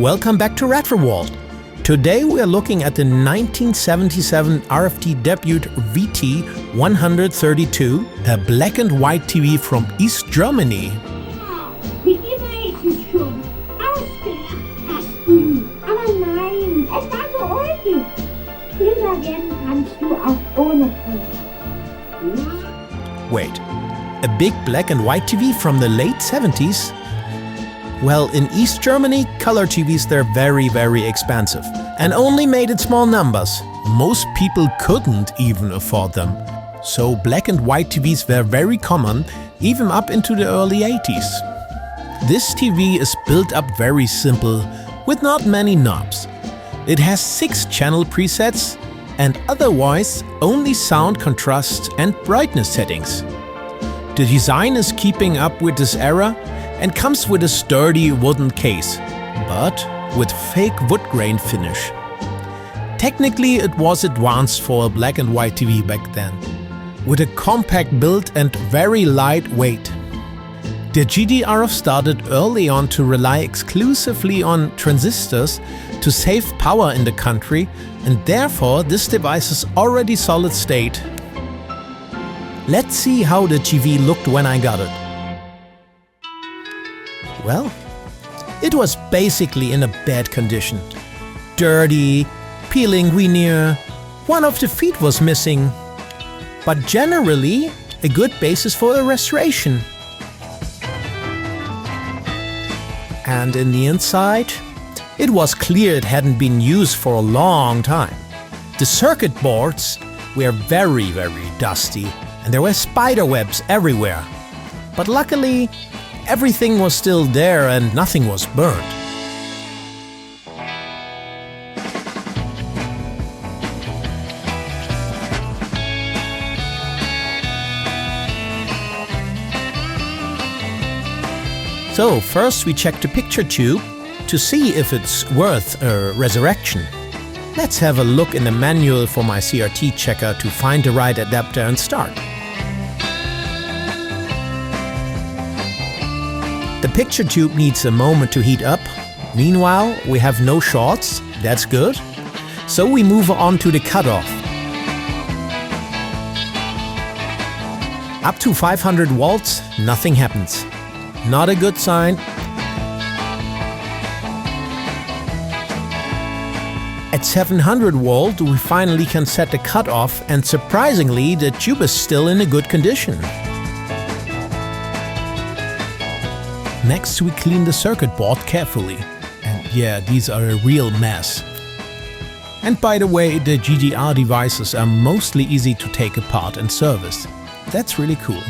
Welcome back to Retro World. Today we are looking at the 1977 RFT debut VT132, a black and white TV from East Germany. Die Geräte schon ausgelacht hast du. Aber nein, es war so ulkig. Klüger werden kannst du auch ohne Hilfe. Wait, a big black and white TV from the late 70s? Well, in East Germany, color TVs they're very, very expensive and only made in small numbers. Most people couldn't even afford them. So black and white TVs were very common, even up into the early 80s. This TV is built up very simple, with not many knobs. It has 6 channel presets and otherwise only sound, contrast and brightness settings. The design is keeping up with this era and comes with a sturdy wooden case, but with fake wood grain finish. Technically it was advanced for a black and white TV back then, with a compact build and very lightweight. The GDR started early on to rely exclusively on transistors to save power in the country, and therefore this device is already solid state. Let's see how the TV looked when I got it. Well, it was basically in a bad condition. Dirty, peeling veneer, one of the feet was missing. But generally, a good basis for a restoration. And in the inside, it was clear it hadn't been used for a long time. The circuit boards were very, very dusty and there were spider webs everywhere. But luckily, everything was still there and nothing was burned. So first we check the picture tube to see if it's worth a resurrection. Let's have a look in the manual for my CRT checker to find the right adapter and start. The picture tube needs a moment to heat up. Meanwhile, we have no shorts, that's good. So we move on to the cutoff. Up to 500 volts, nothing happens. Not a good sign. At 700 volt, we finally can set the cutoff, and surprisingly, the tube is still in a good condition. Next, we clean the circuit board carefully. And yeah, these are a real mess. And by the way, the GDR devices are mostly easy to take apart and service. That's really cool.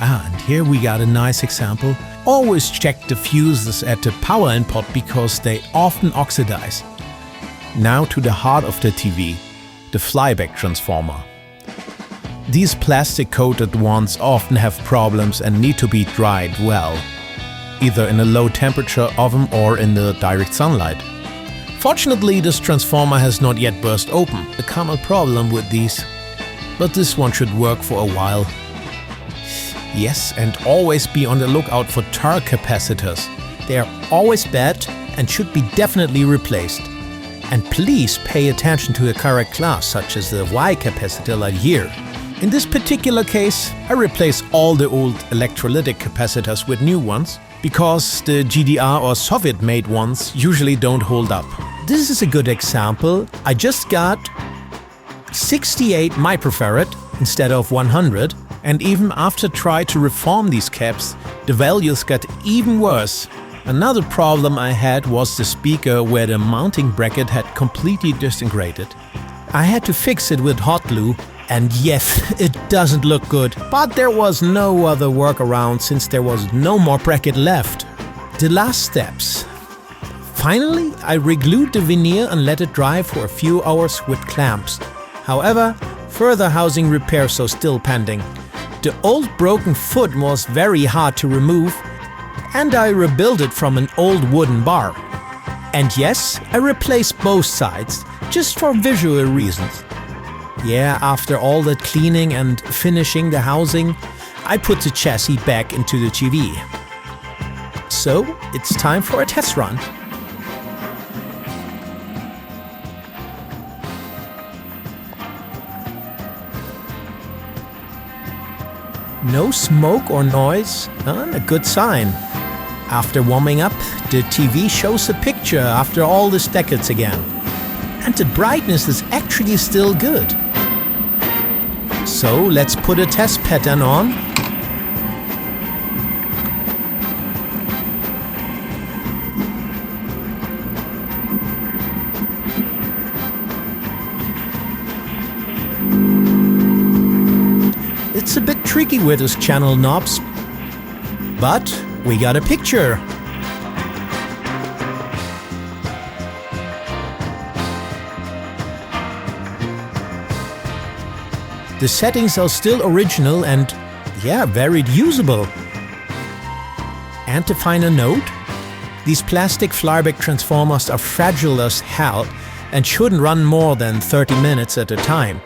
And here we got a nice example. Always check the fuses at the power input because they often oxidize. Now to the heart of the TV, the flyback transformer. These plastic-coated ones often have problems and need to be dried well, either in a low temperature oven or in the direct sunlight. Fortunately, this transformer has not yet burst open, a common problem with these. But this one should work for a while. Yes, and always be on the lookout for tar capacitors. They are always bad and should be definitely replaced. And please pay attention to the correct class, such as the Y capacitor like here. In this particular case, I replace all the old electrolytic capacitors with new ones, because the GDR or Soviet-made ones usually don't hold up. This is a good example. I just got 68 microfarad instead of 100, and even after trying to reform these caps, the values got even worse. Another problem I had was the speaker where the mounting bracket had completely disintegrated. I had to fix it with hot glue, and yes, it doesn't look good, but there was no other workaround since there was no more bracket left. The last steps. Finally, I re-glued the veneer and let it dry for a few hours with clamps. However, further housing repairs are still pending. The old broken foot was very hard to remove, and I rebuilt it from an old wooden bar. And yes, I replaced both sides, just for visual reasons. Yeah, after all that cleaning and finishing the housing, I put the chassis back into the TV. So, it's time for a test run. No smoke or noise, a good sign. After warming up, the TV shows a picture after all these decades again. And the brightness is actually still good. So let's put a test pattern on. It's a bit tricky with these channel knobs, but we got a picture. The settings are still original and, yeah, very usable. And to final note, these plastic flyback transformers are fragile as hell and shouldn't run more than 30 minutes at a time,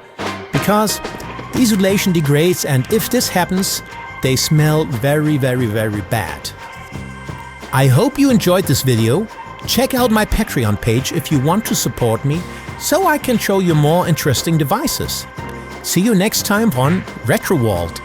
because the isolation degrades, and if this happens, they smell very, very, very bad. I hope you enjoyed this video. Check out my Patreon page if you want to support me, so I can show you more interesting devices. See you next time on RetroWalt.